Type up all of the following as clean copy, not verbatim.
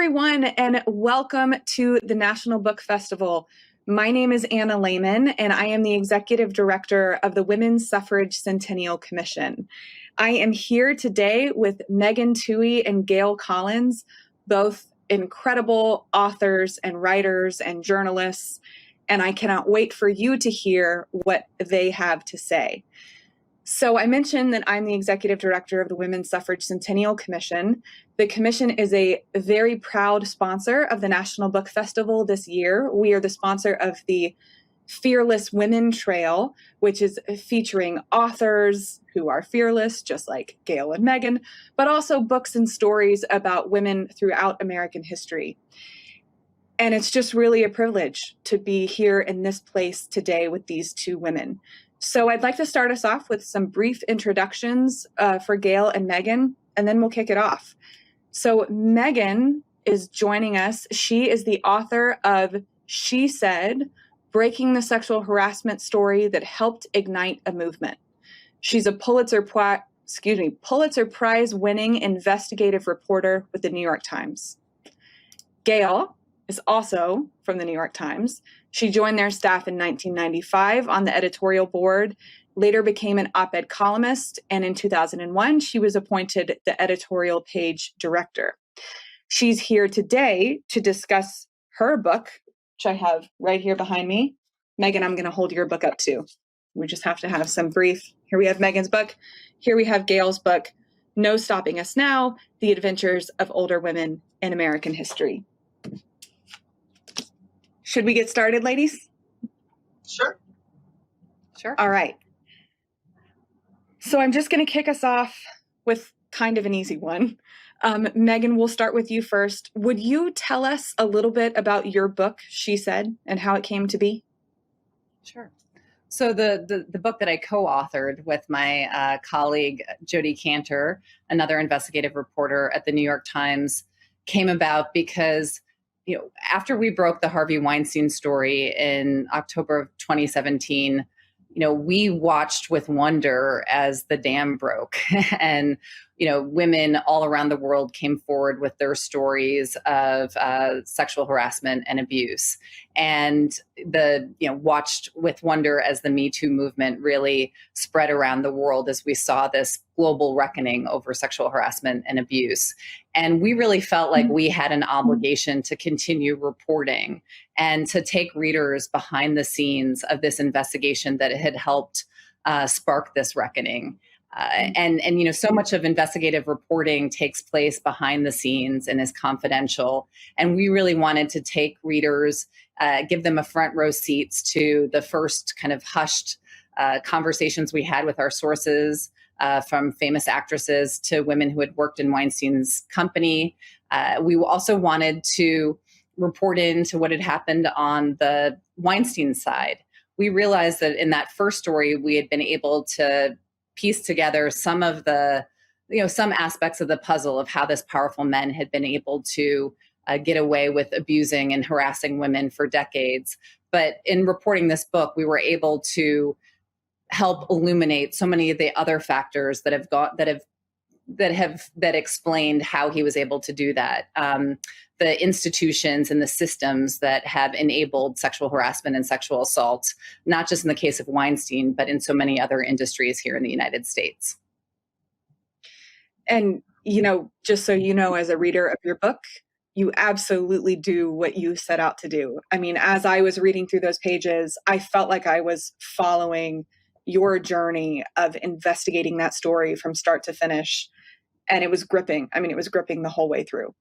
everyone, and welcome to the National Book Festival. My name is Anna Laymon, and I am the Executive Director of the Women's Suffrage Centennial Commission. I am here today with Megan Twohey and Gail Collins, both incredible authors and writers and journalists, and I cannot wait for you to hear what they have to say. So I mentioned that I'm the Executive Director of the Women's Suffrage Centennial Commission. The commission is a very proud sponsor of the National Book Festival this year. We are the sponsor of the Fearless Women Trail, which is featuring authors who are fearless, just like Gail and Megan, but also books and stories about women throughout American history. And it's just really a privilege to be here in this place today with these two women. So I'd like to start us off with some brief introductions for Gail and Megan, and then we'll kick it off. So Megan is joining us. She is the author of She Said, Breaking the Sexual Harassment Story That Helped Ignite a Movement. She's a Pulitzer Prize winning investigative reporter with the New York Times. Gail is also from the New York Times. She joined their staff in 1995 on the editorial board, later became an op-ed columnist, and in 2001, she was appointed the editorial page director. She's here today to discuss her book, which I have right here behind me. Megan, I'm going to hold your book up too. We just have to have some brief. Here we have Megan's book. Here we have Gail's book, No Stopping Us Now, The Adventures of Older Women in American History. Should we get started, ladies? Sure. All right. So I'm just going to kick us off with kind of an easy one. Megan, we'll start with you first. Would you tell us a little bit about your book, She Said, and how it came to be? Sure. So the book that I co-authored with my colleague, Jody Cantor, another investigative reporter at the New York Times, came about because after we broke the Harvey Weinstein story in October of 2017, we watched with wonder as the dam broke and, women all around the world came forward with their stories of sexual harassment and abuse. And watched with wonder as the Me Too movement really spread around the world as we saw this global reckoning over sexual harassment and abuse. And we really felt like we had an obligation to continue reporting and to take readers behind the scenes of this investigation that had helped spark this reckoning. And so much of investigative reporting takes place behind the scenes and is confidential. And we really wanted to take readers, give them a front row seats to the first kind of hushed conversations we had with our sources, from famous actresses to women who had worked in Weinstein's company. We also wanted to report into what had happened on the Weinstein side. We realized that in that first story, we had been able to piece together some of the, some aspects of the puzzle of how this powerful men had been able to get away with abusing and harassing women for decades. But in reporting this book, we were able to help illuminate so many of the other factors that explained how he was able to do that. The institutions and the systems that have enabled sexual harassment and sexual assault, not just in the case of Weinstein, but in so many other industries here in the United States. And, just so you know, as a reader of your book, you absolutely do what you set out to do. I mean, as I was reading through those pages, I felt like I was following your journey of investigating that story from start to finish. And it was gripping. I mean, it was gripping the whole way through.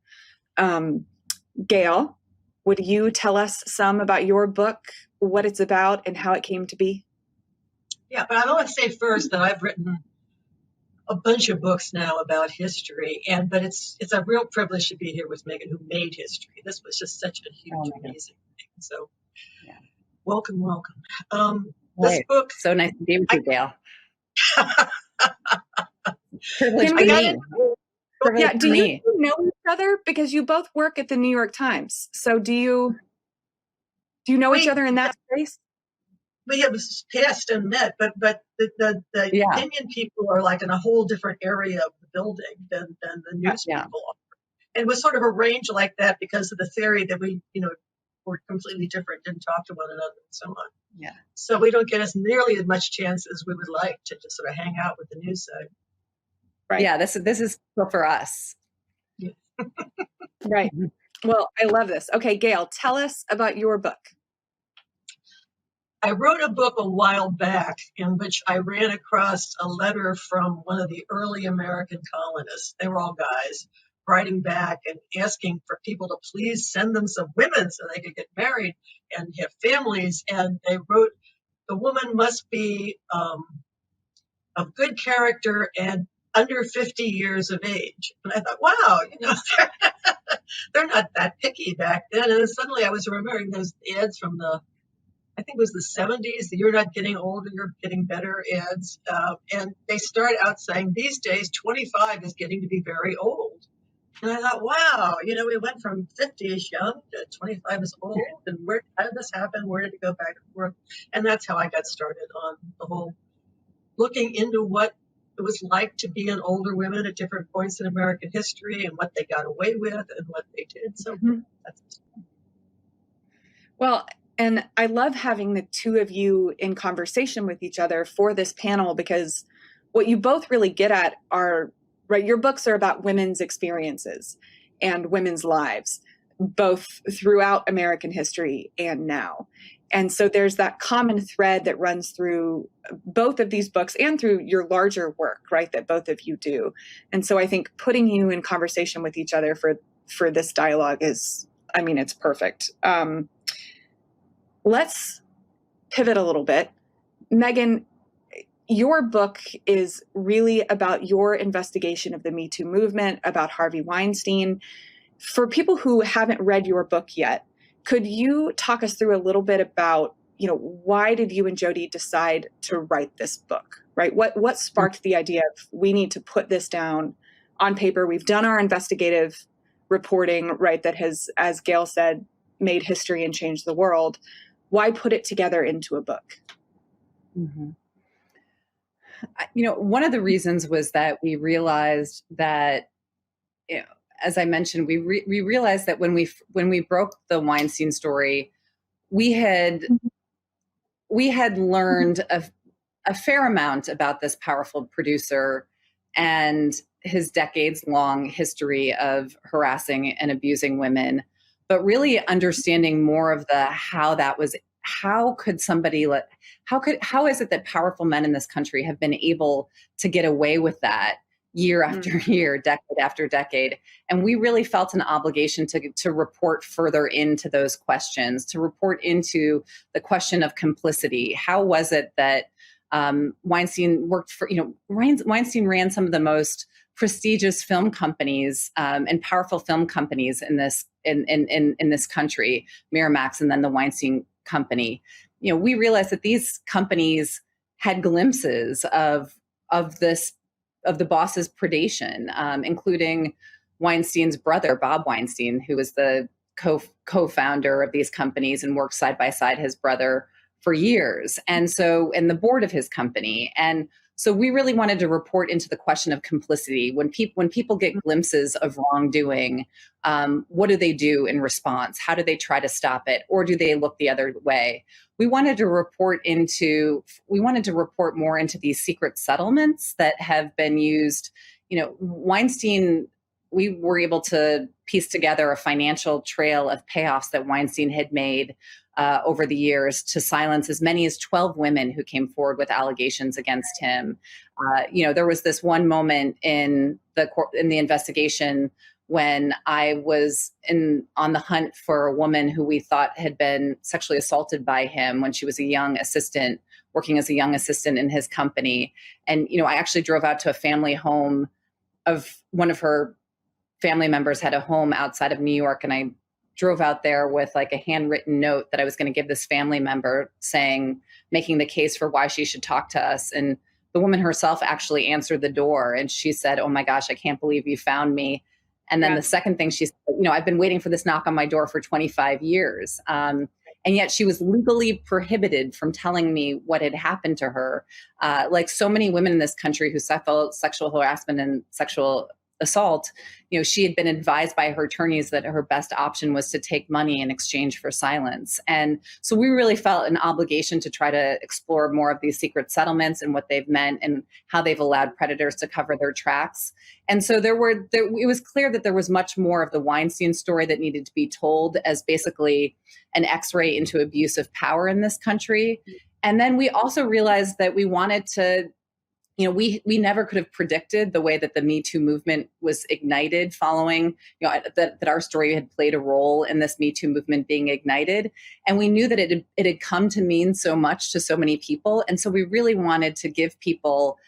Gail, would you tell us some about your book, what it's about, and how it came to be? Yeah, but I want to say first that I've written a bunch of books now about history, but it's a real privilege to be here with Megan, who made history. This was just such a huge, amazing thing. So, yeah. Welcome. This book. So nice to be with you, Gail. Privilege for me. Yeah, do you know each other? Because you both work at the New York Times. So do you know each other in that space? We have passed and met, but the opinion people are like in a whole different area of the building than the news people are. it was sort of arranged like that because of the theory that we, were completely different, didn't talk to one another and so on. Yeah. So we don't get as nearly as much chance as we would like to just sort of hang out with the news side. Right. Yeah, this is for us. Yeah. Right. Well, I love this. Okay, Gail, tell us about your book. I wrote a book a while back in which I ran across a letter from one of the early American colonists. They were all guys writing back and asking for people to please send them some women so they could get married and have families. And they wrote, the woman must be of good character and under 50 years of age. And I thought, wow, they're not that picky back then. And then suddenly I was remembering those ads from I think it was the 70s, the You're Not Getting Older, You're Getting Better ads. And they start out saying, these days, 25 is getting to be very old. And I thought, wow, we went from 50 is young to 25 is old. And how did this happen? Where did it go back and forth? And that's how I got started on the whole looking into what it was like to be an older women at different points in American history and what they got away with and what they did. So that's well, and I love having the two of you in conversation with each other for this panel, because what you both really get at are, right, your books are about women's experiences and women's lives, both throughout American history and now. And so there's that common thread that runs through both of these books and through your larger work, right, that both of you do. And so I think putting you in conversation with each other for this dialogue is, it's perfect. Let's pivot a little bit. Megan, your book is really about your investigation of the Me Too movement, about Harvey Weinstein. For people who haven't read your book yet, could you talk us through a little bit about, why did you and Jody decide to write this book, right? What sparked the idea of we need to put this down on paper? We've done our investigative reporting, right, that has, as Gail said, made history and changed the world. Why put it together into a book? Mm-hmm. One of the reasons was that we realized that, as I mentioned, we realized that when we broke the Weinstein story, we had learned a fair amount about this powerful producer and his decades-long history of harassing and abusing women, but really understanding more of how is it that powerful men in this country have been able to get away with that year after year, decade after decade. And we really felt an obligation to report further into those questions, to report into the question of complicity. How was it that Weinstein worked for, Weinstein ran some of the most prestigious film companies and powerful film companies in this country, Miramax and then the Weinstein Company. We realized that these companies had glimpses of the boss's predation, including Weinstein's brother, Bob Weinstein, who was the co-founder of these companies and worked side by side his brother for years. And the board of his company. And so we really wanted to report into the question of complicity. When people get glimpses of wrongdoing, what do they do in response? How do they try to stop it? Or do they look the other way? We wanted to report more into these secret settlements that have been used. Weinstein, we were able to piece together a financial trail of payoffs that Weinstein had made over the years to silence as many as 12 women who came forward with allegations against him. There was this one moment in the investigation when I was on the hunt for a woman who we thought had been sexually assaulted by him when she was a young assistant, working as a young assistant in his company. And, I actually drove out to a family home of one of her family members had a home outside of New York. And I drove out there with like a handwritten note that I was going to give this family member making the case for why she should talk to us. And the woman herself actually answered the door and she said, "Oh my gosh, I can't believe you found me." And then the second thing she said, I've been waiting for this knock on my door for 25 years. And yet she was legally prohibited from telling me what had happened to her. Like so many women in this country who suffered sexual harassment and sexual assault, she had been advised by her attorneys that her best option was to take money in exchange for silence. And so we really felt an obligation to try to explore more of these secret settlements and what they've meant and how they've allowed predators to cover their tracks. And so it was clear that there was much more of the Weinstein story that needed to be told as basically an X-ray into abuse of power in this country. And then we also realized that we wanted to, we never could have predicted the way that the Me Too movement was ignited following, that our story had played a role in this Me Too movement being ignited. And we knew that it had come to mean so much to so many people. And so we really wanted to take people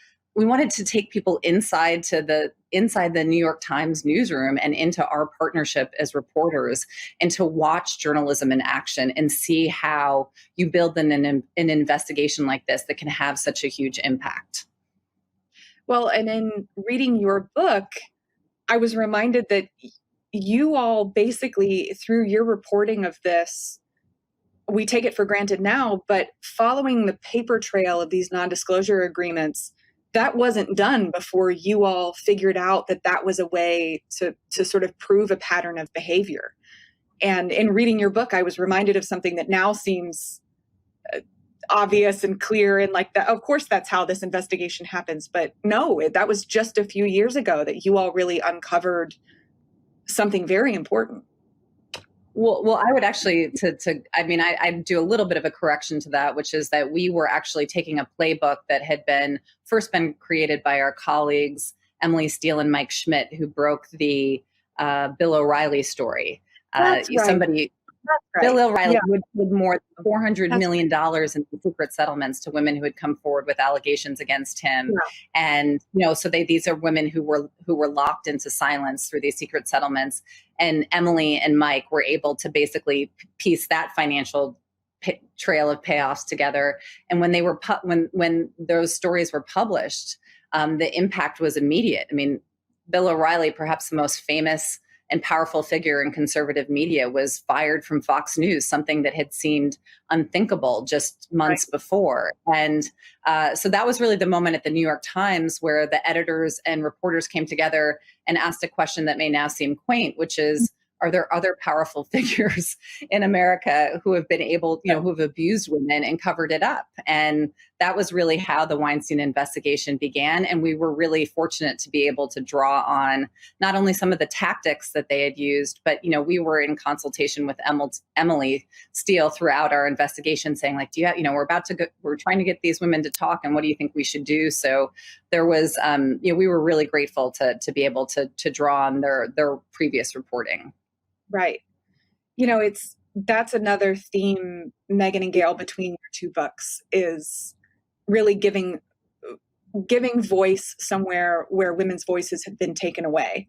inside the New York Times newsroom and into our partnership as reporters, and to watch journalism in action and see how you build an investigation like this that can have such a huge impact. Well, and in reading your book, I was reminded that you all basically, through your reporting of this, we take it for granted now, but following the paper trail of these non-disclosure agreements, that wasn't done before you all figured out that that was a way to sort of prove a pattern of behavior. And in reading your book, I was reminded of something that now seems obvious and clear, and like that, of course, that's how this investigation happens. But no, that was just a few years ago that you all really uncovered something very important. Well, I would actually I do a little bit of a correction to that, which is that we were actually taking a playbook that had first been created by our colleagues, Emily Steele and Mike Schmidt, who broke the Bill O'Reilly story. That's right. Somebody, That's right. Bill O'Reilly would more than $400 million in secret settlements to women who had come forward with allegations against him. Yeah. And, so these are women who were locked into silence through these secret settlements. And Emily and Mike were able to basically piece that financial trail of payoffs together. And when they were when those stories were published, the impact was immediate. I mean, Bill O'Reilly, perhaps the most famous and powerful figure in conservative media, was fired from Fox News, something that had seemed unthinkable just months before. And so that was really the moment at the New York Times where the editors and reporters came together and asked a question that may now seem quaint, which is, are there other powerful figures in America who have been able, who have abused women and covered it up? And that was really how the Weinstein investigation began. And we were really fortunate to be able to draw on not only some of the tactics that they had used, but, we were in consultation with Emily Steele throughout our investigation, saying, like, we're trying to get these women to talk, and what do you think we should do? So there was, we were really grateful to be able to draw on their previous reporting. Right. That's another theme, Megan and Gail, between your two books, is really giving voice somewhere where women's voices have been taken away.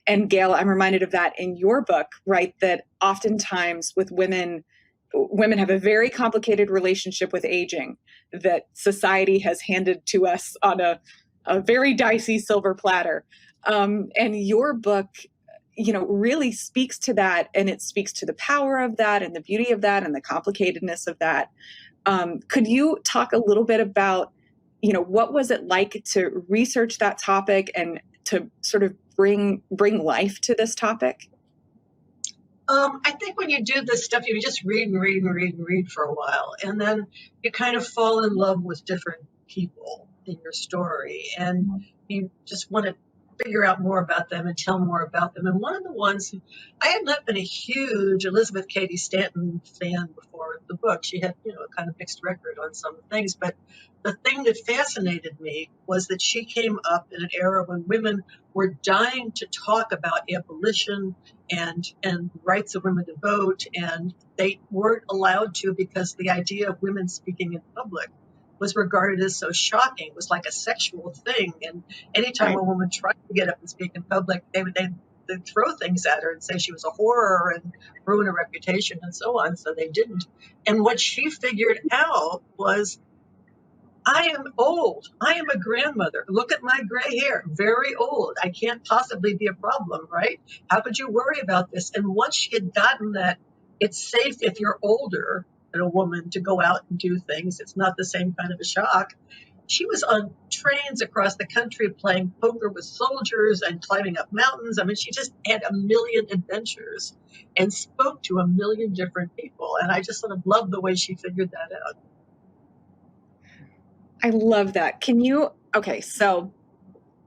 And Gail, I'm reminded of that in your book, right? That oftentimes with women have a very complicated relationship with aging that society has handed to us on a very dicey silver platter. And your book, really speaks to that, and it speaks to the power of that and the beauty of that and the complicatedness of that. Could you talk a little bit about, what was it like to research that topic and to sort of bring life to this topic? I think when you do this stuff, you just read and read and read and read for a while, and then you kind of fall in love with different people in your story, and you just want to figure out more about them and tell more about them. And one of the ones, I had not been a huge Elizabeth Cady Stanton fan before the book. She had, a kind of mixed record on some things. But the thing that fascinated me was that she came up in an era when women were dying to talk about abolition and rights of women to vote. And they weren't allowed to because the idea of women speaking in public was regarded as so shocking. It was like a sexual thing. And anytime a woman tried to get up and speak in public, they'd throw things at her and say she was a horror and ruin her reputation and so on. So they didn't. And what she figured out was, I am old. I am a grandmother. Look at my gray hair. Very old. I can't possibly be a problem, right? How could you worry about this? And once she had gotten that it's safe if you're older than a woman to go out and do things, it's not the same kind of a shock, she was on trains across the country playing poker with soldiers and climbing up mountains. I mean, she just had a million adventures and spoke to a million different people. And I just sort of love the way she figured that out. I love that. Okay, so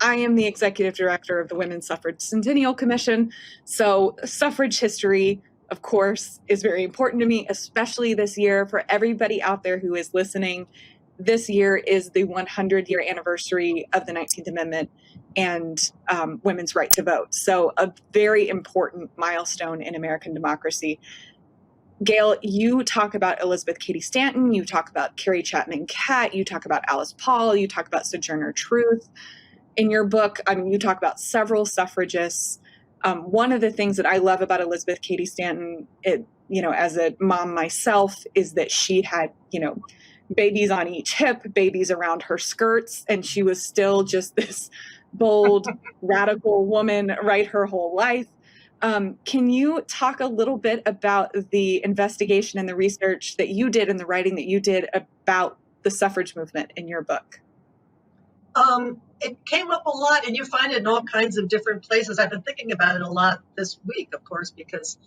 I am the executive director of the Women's Suffrage Centennial Commission. So suffrage history, of course, is very important to me, especially this year. For everybody out there who is listening, this year is the 100-year anniversary of the 19th Amendment and women's right to vote. So a very important milestone in American democracy. Gail, you talk about Elizabeth Cady Stanton, you talk about Carrie Chapman Catt, you talk about Alice Paul, you talk about Sojourner Truth. In your book, you talk about several suffragists. One of the things that I love about Elizabeth Cady Stanton, as a mom myself, is that she had, babies on each hip, babies around her skirts, and she was still just this bold, radical woman, right, her whole life. Can you talk a little bit about the investigation and the research that you did and the writing that you did about the suffrage movement in your book? It came up a lot, and you find it in all kinds of different places. I've been thinking about it a lot this week, of course, because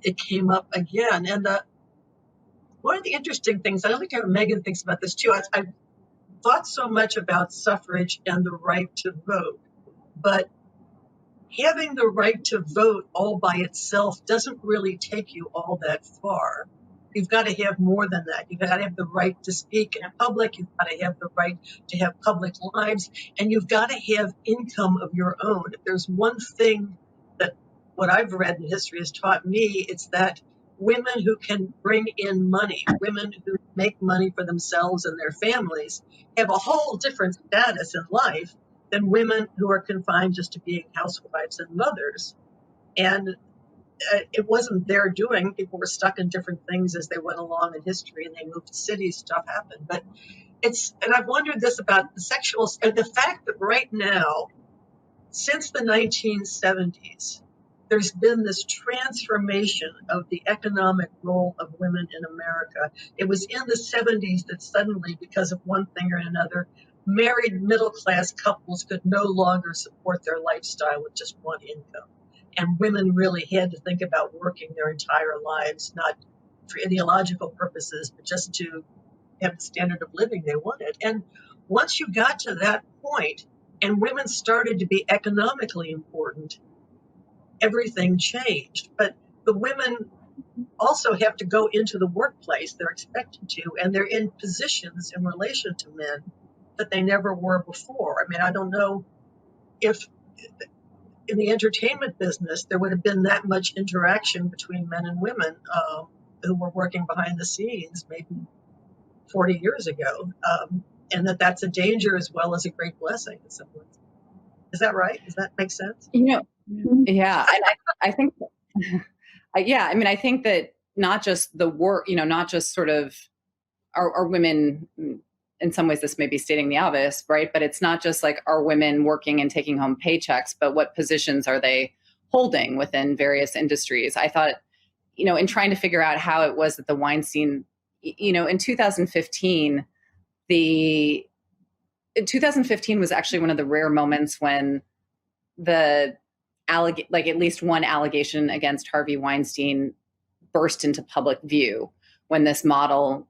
it came up again. And one of the interesting things, I don't think Megan thinks about this too, I've thought so much about suffrage and the right to vote, but having the right to vote all by itself doesn't really take you all that far. You've got to have more than that. You've got to have the right to speak in public. You've got to have the right to have public lives. And you've got to have income of your own. If there's one thing that what I've read in history has taught me, it's that women who can bring in money, women who make money for themselves and their families, have a whole different status in life than women who are confined just to being housewives and mothers. And it wasn't their doing. People were stuck in different things as they went along in history, and they moved to cities, stuff happened. But and I've wondered this about the fact that right now, since the 1970s, there's been this transformation of the economic role of women in America. It was in the 70s that suddenly, because of one thing or another, married middle-class couples could no longer support their lifestyle with just one income. And women really had to think about working their entire lives, not for ideological purposes, but just to have the standard of living they wanted. And once you got to that point and women started to be economically important, everything changed. But the women also have to go into the workplace. They're expected to, and they're in positions in relation to men that they never were before. I mean, I don't know if in the entertainment business there would have been that much interaction between men and women who were working behind the scenes maybe 40 years ago, and that's a danger as well as a great blessing in some ways. Is that right? Does that make sense? Yeah. And I think, I think that not just the work, not just sort of are women, in some ways this may be stating the obvious, right? But it's not just like, are women working and taking home paychecks, but what positions are they holding within various industries? I thought, in trying to figure out how it was that the Weinstein, in 2015, 2015 was actually one of the rare moments when at least one allegation against Harvey Weinstein burst into public view, when this model,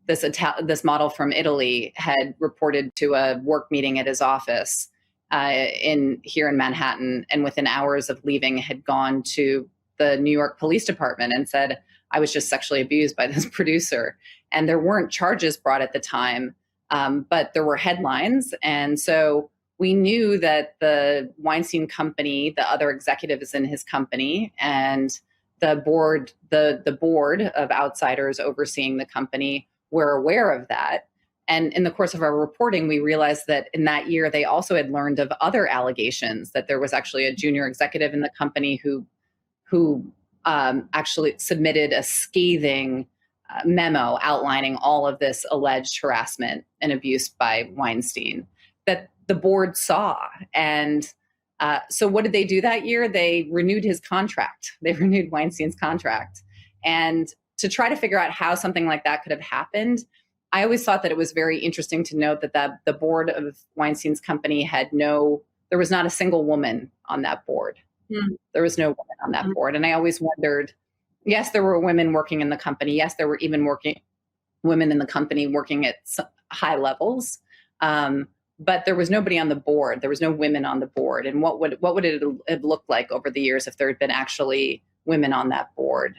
this model from Italy had reported to a work meeting at his office here in Manhattan, and within hours of leaving had gone to the New York Police Department and said, I was just sexually abused by this producer. And there weren't charges brought at the time, but there were headlines. And so we knew that the Weinstein company, the other executives in his company, and the board of outsiders overseeing the company were aware of that. And in the course of our reporting, we realized that in that year, they also had learned of other allegations, that there was actually a junior executive in the company who actually submitted a scathing memo outlining all of this alleged harassment and abuse by Weinstein that the board saw. And so what did they do that year? They renewed his contract. They renewed Weinstein's contract. And to try to figure out how something like that could have happened, I always thought that it was very interesting to note that the board of Weinstein's company there was not a single woman on that board. Mm. There was no woman on that board. And I always wondered, yes, there were women working in the company. Yes, there were even women in the company working at high levels. But there was nobody on the board. There was no women on the board. And what would it have looked like over the years if there had been actually women on that board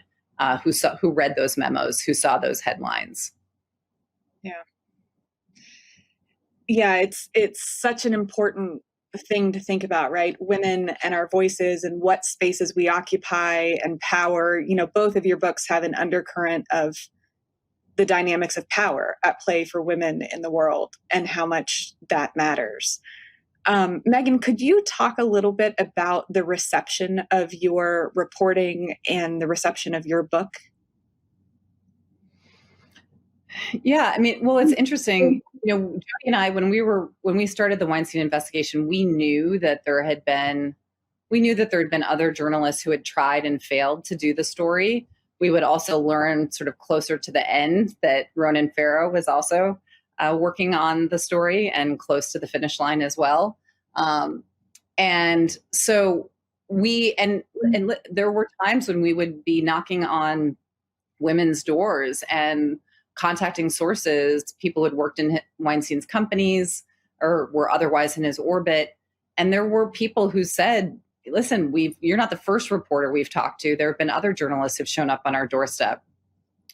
who read those memos, who saw those headlines? Yeah, it's such an important thing to think about, right? Women and our voices and what spaces we occupy and power. Both of your books have an undercurrent of the dynamics of power at play for women in the world and how much that matters. Megan, could you talk a little bit about the reception of your reporting and the reception of your book? Yeah, it's interesting. Jody and I, when we started the Weinstein investigation, we knew that there had been other journalists who had tried and failed to do the story. We would also learn sort of closer to the end that Ronan Farrow was also working on the story and close to the finish line as well. And so and there were times when we would be knocking on women's doors and contacting sources, people who had worked in Weinstein's companies or were otherwise in his orbit. And there were people who said, listen, you're not the first reporter we've talked to. There have been other journalists who've shown up on our doorstep.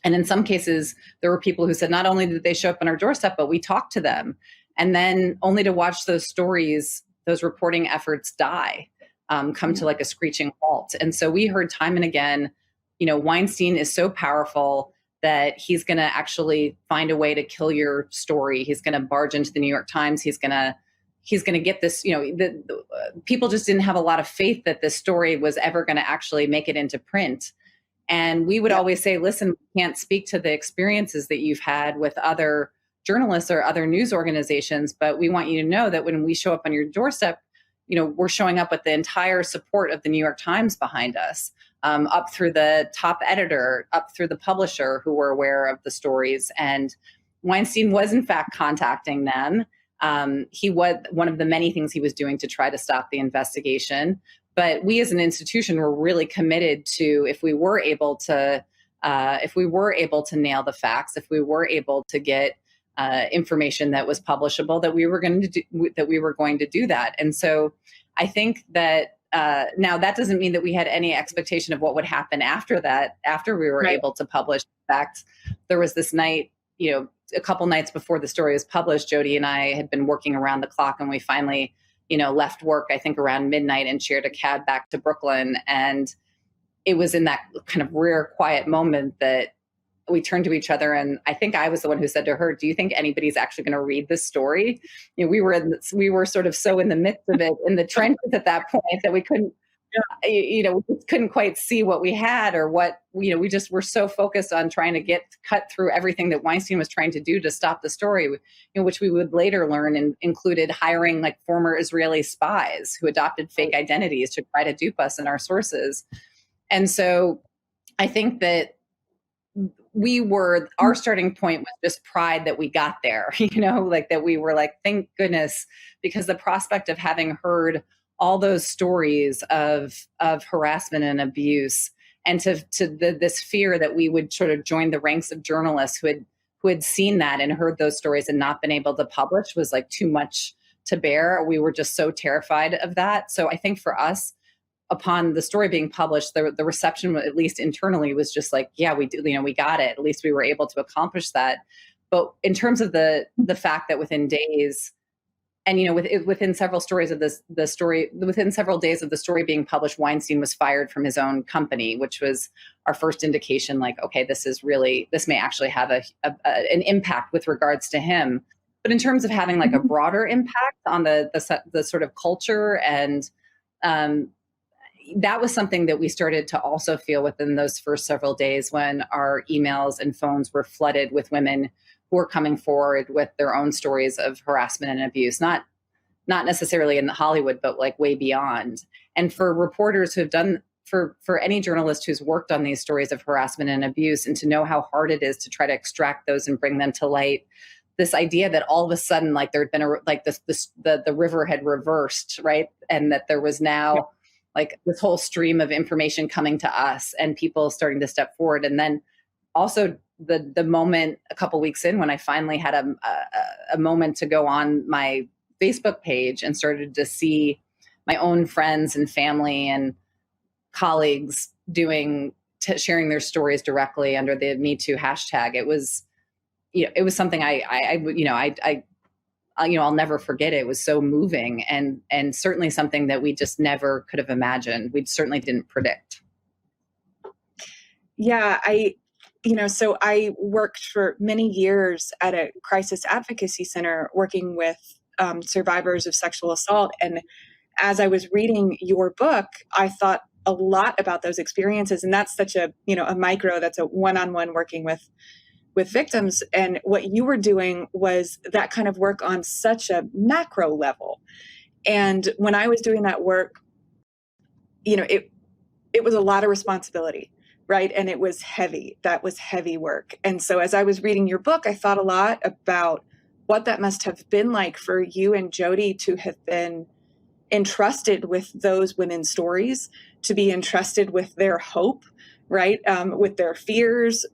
And in some cases, there were people who said, not only did they show up on our doorstep, but we talked to them. And then only to watch those stories, those reporting efforts die, come to like a screeching halt. And so we heard time and again, Weinstein is so powerful that he's going to actually find a way to kill your story. He's going to barge into the New York Times. He's going to get this, people just didn't have a lot of faith that this story was ever going to actually make it into print. And we would always say, listen, we can't speak to the experiences that you've had with other journalists or other news organizations, but we want you to know that when we show up on your doorstep, we're showing up with the entire support of the New York Times behind us, up through the top editor, up through the publisher who were aware of the stories. And Weinstein was in fact contacting them. He was one of the many things he was doing to try to stop the investigation. But we as an institution were really committed to, if we were able to nail the facts, if we were able to get information that was publishable, that we were going to do that. And so I think that now that doesn't mean that we had any expectation of what would happen after that, after we were able to publish. In fact, there was this night, a couple nights before the story was published, Jody and I had been working around the clock, and we finally, left work, I think around midnight, and shared a cab back to Brooklyn. And it was in that kind of rare, quiet moment that we turned to each other, and I think I was the one who said to her, do you think anybody's actually going to read this story? We were sort of so in the midst of it, in the trenches at that point, that we couldn't, we just couldn't quite see what we had, or what, we just were so focused on trying to cut through everything that Weinstein was trying to do to stop the story, which we would later learn included hiring like former Israeli spies who adopted fake identities to try to dupe us and our sources. And so I think that our starting point was just pride that we got there, like that we were like, thank goodness, because the prospect of having heard all those stories of harassment and abuse, and this fear that we would sort of join the ranks of journalists who had seen that and heard those stories and not been able to publish was like too much to bear. We were just so terrified of that. So I think for us, upon the story being published, the reception, at least internally, was just like, yeah, we do, we got it. At least we were able to accomplish that. But in terms of the fact that within days, and within several days of the story being published, Weinstein was fired from his own company, which was our first indication, like, okay, this may actually have an impact with regards to him. But in terms of having like a broader impact on the sort of culture, and that was something that we started to also feel within those first several days, when our emails and phones were flooded with women who were coming forward with their own stories of harassment and abuse, not necessarily in Hollywood, but like way beyond. And for reporters who have done for any journalist who's worked on these stories of harassment and abuse, and to know how hard it is to try to extract those and bring them to light. This idea that all of a sudden, like there'd been the river had reversed, right, and that there was now like this whole stream of information coming to us and people starting to step forward, and then also the moment a couple weeks in when I finally had a moment to go on my Facebook page and started to see my own friends and family and colleagues sharing their stories directly under the Me Too hashtag. It was something I'll never forget. It was so moving and certainly something that we just never could have imagined. We certainly didn't predict. Yeah, so I worked for many years at a crisis advocacy center working with survivors of sexual assault. And as I was reading your book, I thought a lot about those experiences. And that's such a micro, that's a one-on-one working with victims. And what you were doing was that kind of work on such a macro level. And when I was doing that work, it was a lot of responsibility, right? And it was heavy. That was heavy work. And so as I was reading your book, I thought a lot about what that must have been like for you and Jody to have been entrusted with those women's stories, to be entrusted with their hope, right? With their fears,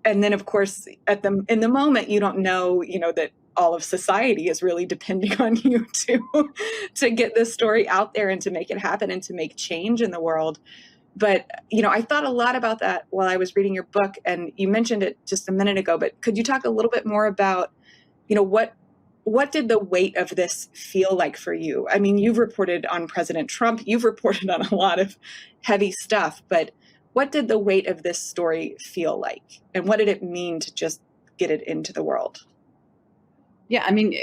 and then of course in the moment, you don't know, that all of society is really depending on you to get this story out there and to make it happen and to make change in the world. But, I thought a lot about that while I was reading your book, and you mentioned it just a minute ago, but could you talk a little bit more about, what did the weight of this feel like for you? I mean, you've reported on President Trump, you've reported on a lot of heavy stuff, but what did the weight of this story feel like? And what did it mean to just get it into the world? Yeah, I mean,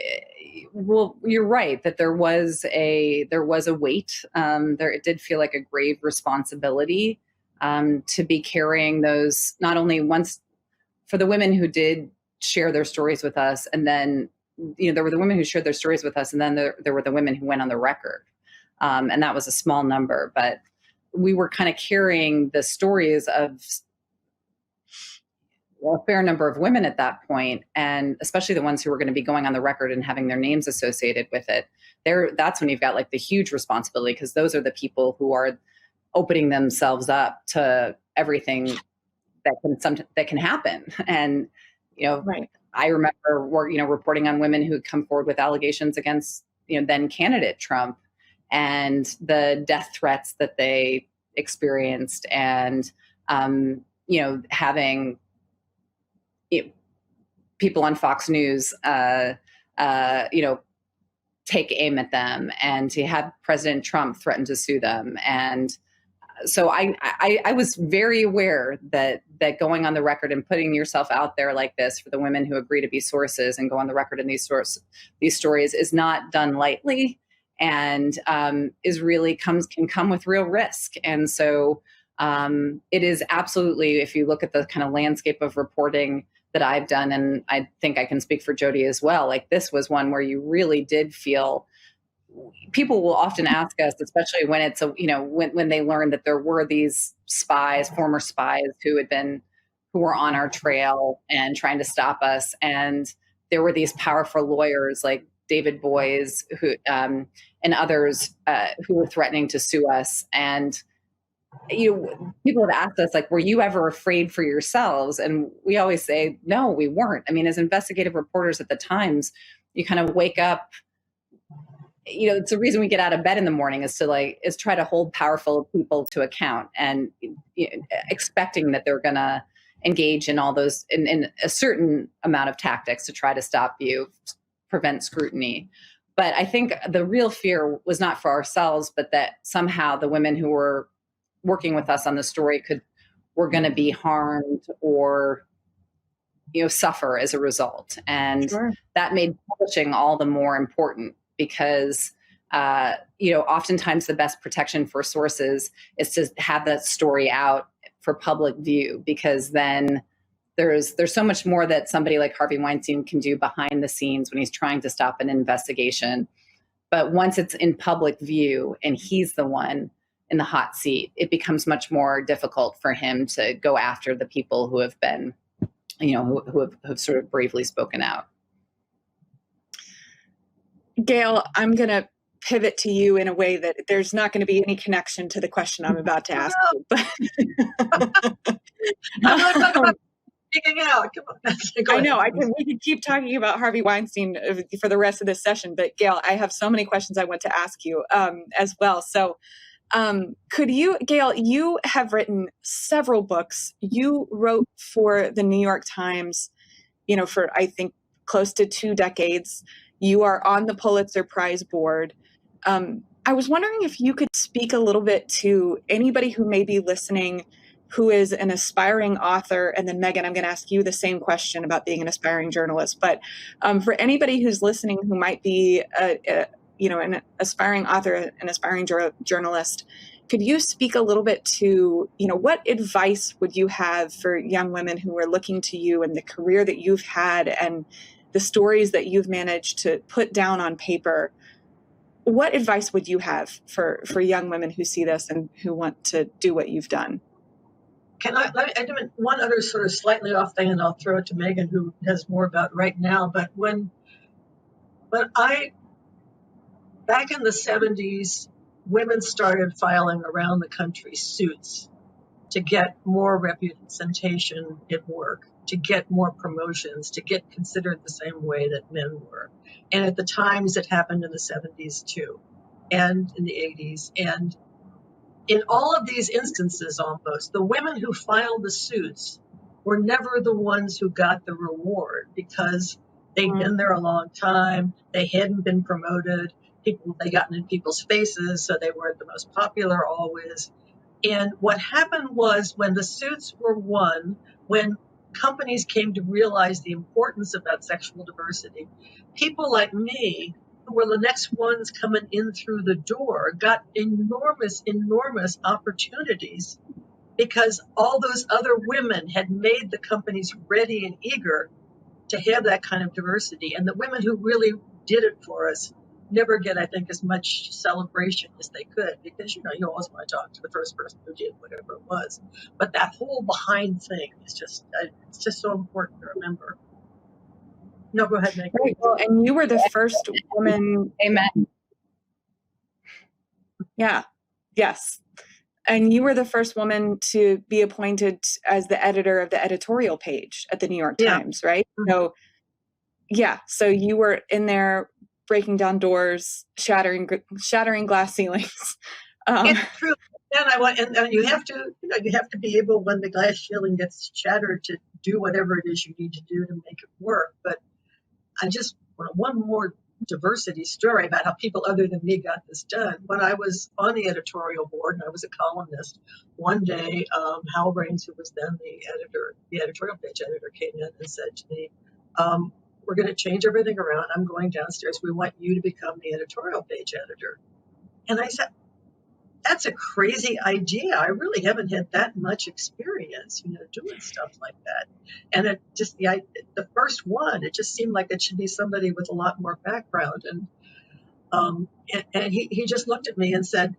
well, you're right that there was a weight. It did feel like a grave responsibility to be carrying those, not only once for the women who did share their stories with us, and then there were the women who shared their stories with us, and then there were the women who went on the record, and that was a small number, but we were kind of carrying the stories of a fair number of women at that point, and especially the ones who were going to be going on the record and having their names associated with it. That's when you've got like the huge responsibility, because those are the people who are opening themselves up to everything that can happen. And right. I remember reporting on women who had come forward with allegations against then candidate Trump, and the death threats that they experienced, and having people on Fox News, take aim at them, and to have President Trump threaten to sue them. And so I was very aware that going on the record and putting yourself out there like this for the women who agree to be sources and go on the record in these stories is not done lightly, and can come with real risk. And so it is absolutely, if you look at the kind of landscape of reporting that I've done, and I think I can speak for Jody as well, like this was one where you really did feel, people will often ask us, especially when it's when they learn that there were these former spies who were on our trail and trying to stop us. And there were these powerful lawyers like David Boies who, and others who were threatening to sue us. And people have asked us, like, were you ever afraid for yourselves? And we always say, no, we weren't. I mean, as investigative reporters at the Times, you kind of wake up, it's the reason we get out of bed in the morning is try to hold powerful people to account, and expecting that they're going to engage in all those, in a certain amount of tactics to try to stop you, prevent scrutiny. But I think the real fear was not for ourselves, but that somehow the women who were working with us on the story were going to be harmed or suffer as a result. And sure, that made publishing all the more important, because oftentimes the best protection for sources is to have that story out for public view, because then there's so much more that somebody like Harvey Weinstein can do behind the scenes when he's trying to stop an investigation. But once it's in public view and he's the one in the hot seat, it becomes much more difficult for him to go after the people who have been, who have sort of bravely spoken out. Gail, I'm going to pivot to you in a way that there's not going to be any connection to the question I'm about to ask you. I'm not talking about speaking out. Come on. I know. We can keep talking about Harvey Weinstein for the rest of this session, but Gail, I have so many questions I want to ask you as well. So Gail, you have written several books. You wrote for the New York Times, for I think close to 2 decades. You are on the Pulitzer Prize board. I was wondering if you could speak a little bit to anybody who may be listening who is an aspiring author. And then Megan, I'm going to ask you the same question about being an aspiring journalist. But for anybody who's listening who might be an aspiring author, an aspiring journalist, could you speak a little bit to, what advice would you have for young women who are looking to you and the career that you've had and the stories that you've managed to put down on paper? What advice would you have for young women who see this and who want to do what you've done? I do one other sort of slightly off thing, and I'll throw it to Megan, who has more about right now. But back in the 70s, women started filing around the country suits to get more representation at work, to get more promotions, to get considered the same way that men were. And at the Times, it happened in the 70s too, and in the 80s. And in all of these instances, almost, the women who filed the suits were never the ones who got the reward because they'd been there a long time, they hadn't been promoted, they got in people's faces, so they weren't the most popular always. And what happened was when the suits were won, when companies came to realize the importance of that sexual diversity, people like me, who were the next ones coming in through the door, got enormous opportunities because all those other women had made the companies ready and eager to have that kind of diversity. And the women who really did it for us never get, I think, as much celebration as they could because, you always want to talk to the first person who did whatever it was. But that whole behind thing is just so important to remember. No, go ahead, Megan. Right. Well, and you were the first woman. Amen. Yeah. Yes. And you were the first woman to be appointed as the editor of the editorial page at the New York Times, right? So, so you were in there breaking down doors, shattering glass ceilings. It's true. And you have to be able, when the glass ceiling gets shattered, to do whatever it is you need to do to make it work. But I just want one more diversity story about how people other than me got this done. When I was on the editorial board and I was a columnist, one day Hal Raines, who was then the editorial page editor, came in and said to me, we're going to change everything around. I'm going downstairs. We want you to become the editorial page editor. And I said, that's a crazy idea. I really haven't had that much experience, doing stuff like that. And it just, the first one, it just seemed like it should be somebody with a lot more background. And he just looked at me and said,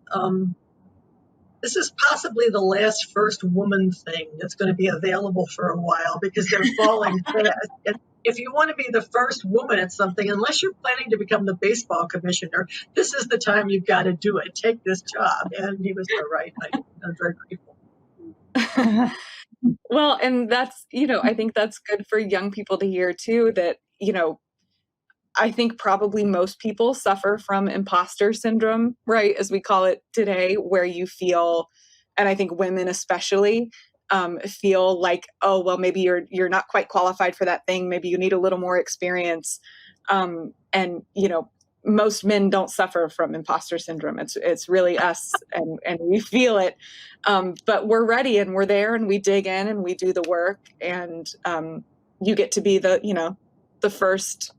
this is possibly the last first woman thing that's going to be available for a while because they're falling fast. And if you want to be the first woman at something, unless you're planning to become the baseball commissioner, this is the time you've got to do it. Take this job. And he was so right. I'm very grateful. Well, and that's, I think that's good for young people to hear too, that, I think probably most people suffer from imposter syndrome, right, as we call it today, where you feel, and I think women especially, feel like, oh, well, maybe you're not quite qualified for that thing. Maybe you need a little more experience. And, most men don't suffer from imposter syndrome. It's really us and we feel it. But we're ready and we're there and we dig in and we do the work and you get to be the first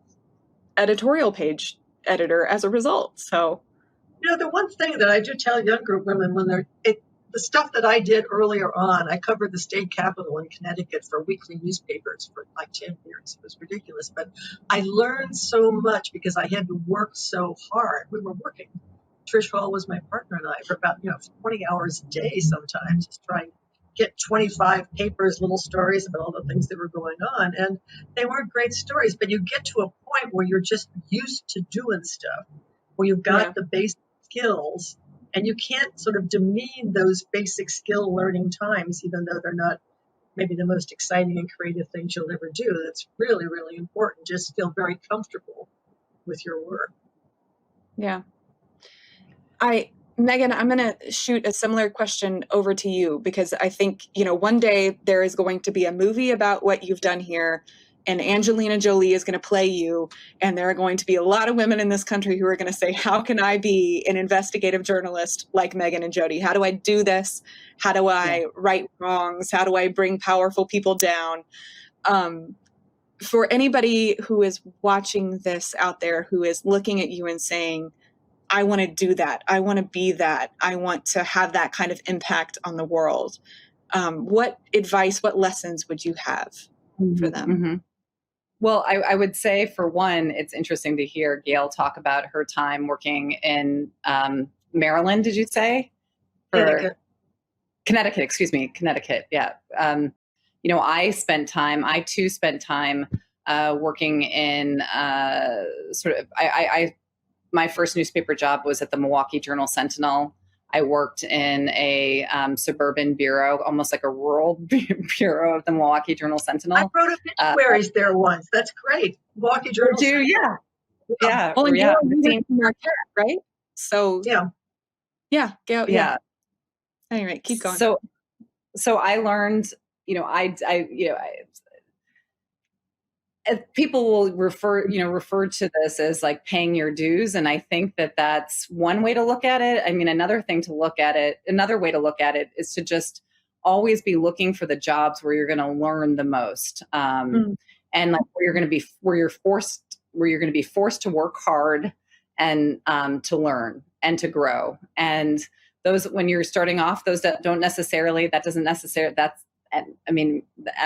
editorial page editor as a result. So, the one thing that I do tell younger women when the stuff that I did earlier on, I covered the state capitol in Connecticut for weekly newspapers for like 10 years. It was ridiculous. But I learned so much because I had to work so hard. We were working Trish Hall was my partner and I for about 20 hours a day sometimes, just trying to get 25 papers, little stories about all the things that were going on. And they weren't great stories, but you get to a point where you're just used to doing stuff, where you've got the basic skills, and you can't sort of demean those basic skill learning times, even though they're not maybe the most exciting and creative things you'll ever do. That's really, really important. Just feel very comfortable with your work. Yeah. Megan, I'm going to shoot a similar question over to you, because I think, one day there is going to be a movie about what you've done here, and Angelina Jolie is going to play you. And there are going to be a lot of women in this country who are going to say, how can I be an investigative journalist like Megan and Jody? How do I do this? How do I right wrongs? How do I bring powerful people down? For anybody who is watching this out there, who is looking at you and saying, I want to do that. I want to be that. I want to have that kind of impact on the world. What advice, what lessons would you have for them? Mm-hmm. Well, I would say, for one, it's interesting to hear Gail talk about her time working in Maryland, did you say? Connecticut, excuse me, Connecticut, yeah. I too spent time working in my first newspaper job was at the Milwaukee Journal-Sentinel. I worked in a suburban bureau, almost like a rural bureau of the Milwaukee Journal-Sentinel. I wrote obituaries there once. That's great. Milwaukee Journal-Sentinel. Yeah. Well, and Gail, you were from Marquette, right? So yeah, Gail. Yeah. Anyway, keep going. So I learned, people will refer to this as like paying your dues. And I think that that's one way to look at it. I mean, another way to look at it is to just always be looking for the jobs where you're going to learn the most. And like where you're going to be forced to work hard and to learn and to grow. And those, when you're starting off, I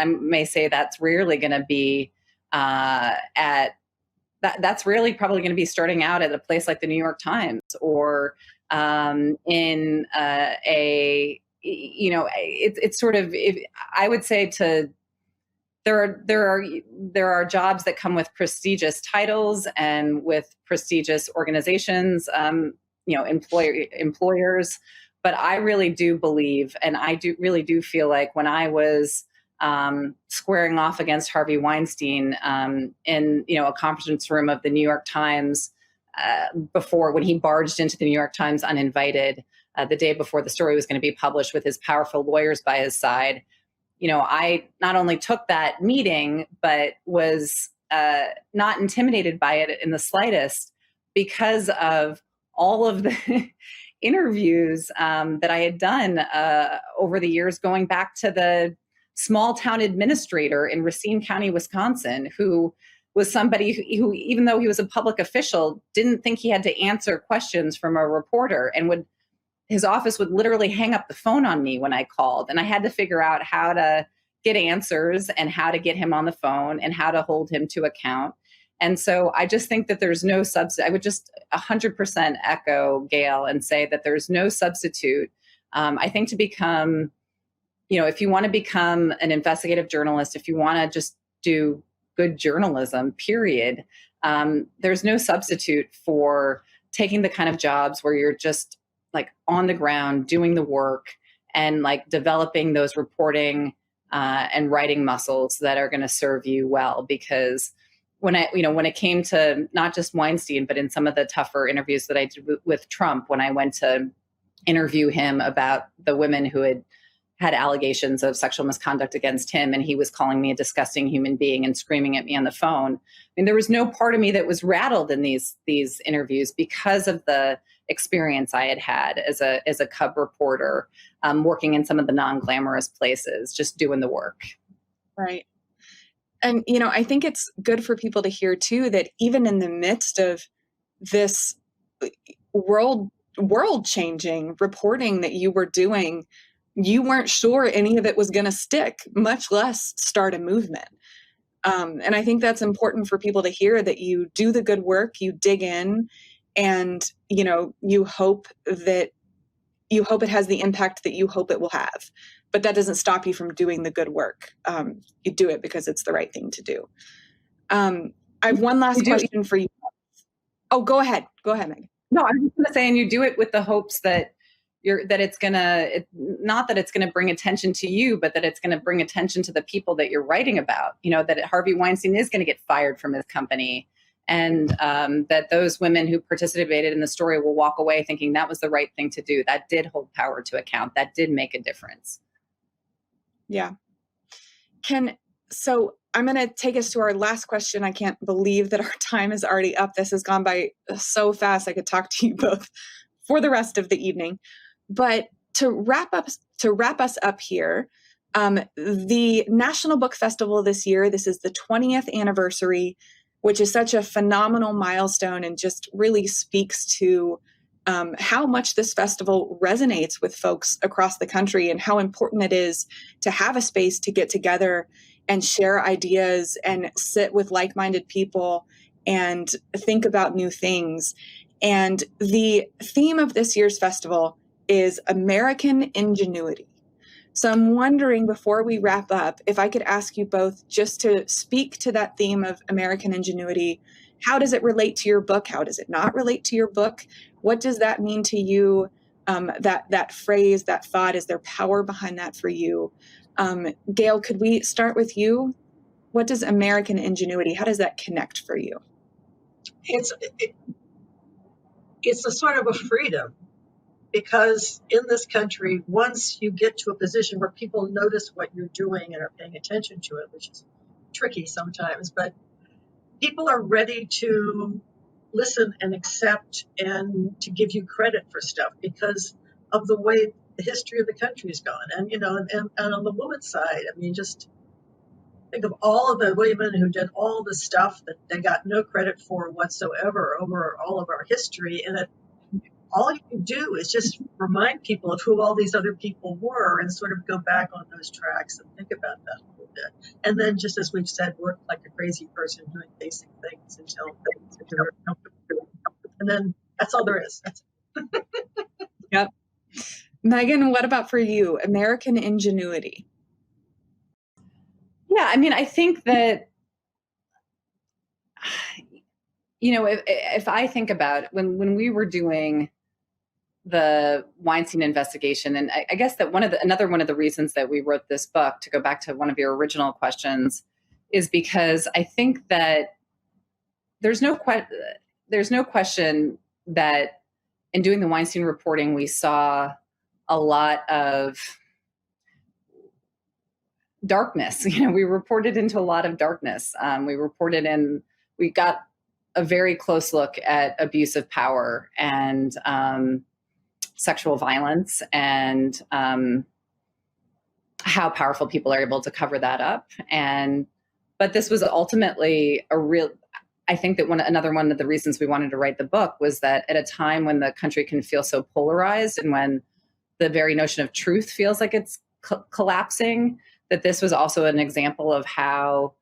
may say that's rarely going to be that's really probably going to be starting out at a place like the New York Times, or it's sort of, I would say there are jobs that come with prestigious titles and with prestigious organizations, employers. But I really do believe, and I really do feel like when I was squaring off against Harvey Weinstein in a conference room of the New York Times when he barged into the New York Times uninvited the day before the story was going to be published with his powerful lawyers by his side. I not only took that meeting, but was not intimidated by it in the slightest, because of all of the interviews that I had done over the years, going back to the small town administrator in Racine County, Wisconsin, who was somebody who, even though he was a public official, didn't think he had to answer questions from a reporter, and his office would literally hang up the phone on me when I called. And I had to figure out how to get answers and how to get him on the phone and how to hold him to account. And so I just think that there's no substitute. I would just 100% echo Gail and say that there's no substitute. I think to become, if you want to become an investigative journalist, if you want to just do good journalism, period, there's no substitute for taking the kind of jobs where you're just like on the ground doing the work and like developing those reporting and writing muscles that are going to serve you well. Because when it came to not just Weinstein, but in some of the tougher interviews that I did with Trump, when I went to interview him about the women who had allegations of sexual misconduct against him, and he was calling me a disgusting human being and screaming at me on the phone. I mean, there was no part of me that was rattled in these interviews because of the experience I had as a cub reporter, working in some of the non-glamorous places, just doing the work. Right. And, I think it's good for people to hear too, that even in the midst of this world changing reporting that you were doing, you weren't sure any of it was going to stick, much less start a movement. And I think that's important for people to hear, that you do the good work, you dig in, and, you know, you hope it has the impact that you hope it will have, but that doesn't stop you from doing the good work. You do it because it's the right thing to do. I have one last question for you. Oh, go ahead, Megan. No, I was just going to say, and you do it with the hopes that it's not that it's going to bring attention to you, but that it's going to bring attention to the people that you're writing about. You know, that Harvey Weinstein is going to get fired from his company, and that those women who participated in the story will walk away thinking that was the right thing to do. That did hold power to account. That did make a difference. Yeah. So I'm going to take us to our last question. I can't believe that our time is already up. This has gone by so fast. I could talk to you both for the rest of the evening. But to wrap us up here, the National Book Festival this year, this is the 20th anniversary, which is such a phenomenal milestone and just really speaks to how much this festival resonates with folks across the country and how important it is to have a space to get together and share ideas and sit with like-minded people and think about new things. And the theme of this year's festival is American ingenuity. So I'm wondering, before we wrap up, if I could ask you both just to speak to that theme of American ingenuity. How does it relate to your book? How does it not relate to your book? What does that mean to you? That phrase, that thought, is there power behind that for you? Gail, could we start with you? What does American ingenuity, how does that connect for you? It's a sort of a freedom, because in this country, once you get to a position where people notice what you're doing and are paying attention to it, which is tricky sometimes, but people are ready to listen and accept and to give you credit for stuff because of the way the history of the country has gone. And, you know, and on the woman's side, I mean, just think of all of the women who did all the stuff that they got no credit for whatsoever over all of our history. And all you can do is just remind people of who all these other people were and sort of go back on those tracks and think about that a little bit. And then, just as we've said, work like a crazy person doing basic things until they're comfortable. And then that's all there is. Yep. Megan, what about for you? American ingenuity. Yeah, I mean, I think that, you know, if I think about when we were doing the Weinstein investigation, and I guess that another one of the reasons that we wrote this book, to go back to one of your original questions, is because I think that there's no question that in doing the Weinstein reporting, we saw a lot of darkness. You know, we reported into a lot of darkness. We got a very close look at abuse of power and sexual violence, and how powerful people are able to cover that up. But this was ultimately I think that another one of the reasons we wanted to write the book was that at a time when the country can feel so polarized and when the very notion of truth feels like it's collapsing, that this was also an example of how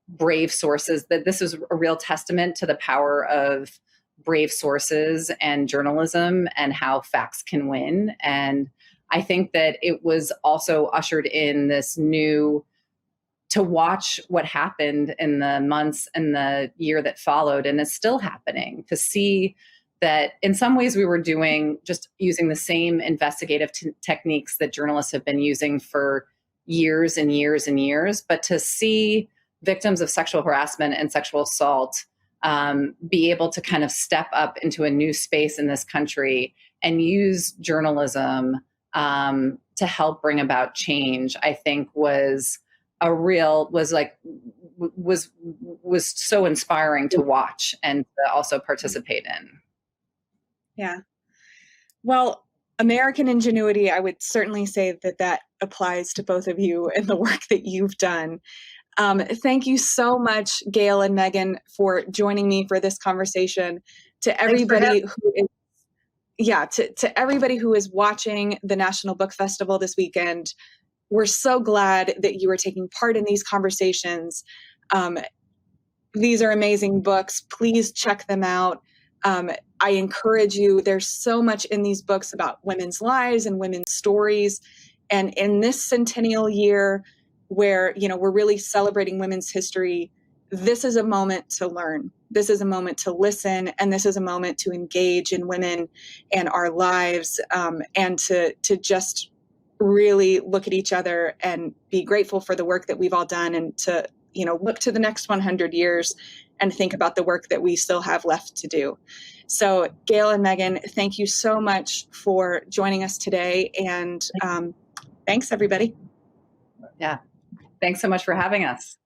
brave sources, that this is a real testament to the power of brave sources and journalism and how facts can win. And I think that it was also ushered in this new, to watch what happened in the months and the year that followed, and it's still happening, to see that in some ways we were just using the same investigative techniques that journalists have been using for years and years and years, but to see victims of sexual harassment and sexual assault be able to kind of step up into a new space in this country and use journalism to help bring about change, I think was so inspiring to watch and to also participate in. Yeah. Well, American ingenuity, I would certainly say that applies to both of you and the work that you've done. Thank you so much, Gail and Megan, for joining me for this conversation. To everybody to everybody who is watching the National Book Festival this weekend, we're so glad that you are taking part in these conversations. These are amazing books. Please check them out. I encourage you, there's so much in these books about women's lives and women's stories. And in this centennial year where, we're really celebrating women's history, this is a moment to learn. This is a moment to listen. And this is a moment to engage in women and our lives, and to just really look at each other and be grateful for the work that we've all done, and to, look to the next 100 years and think about the work that we still have left to do. So Gail and Megan, thank you so much for joining us today. And thanks, everybody. Yeah. Thanks so much for having us.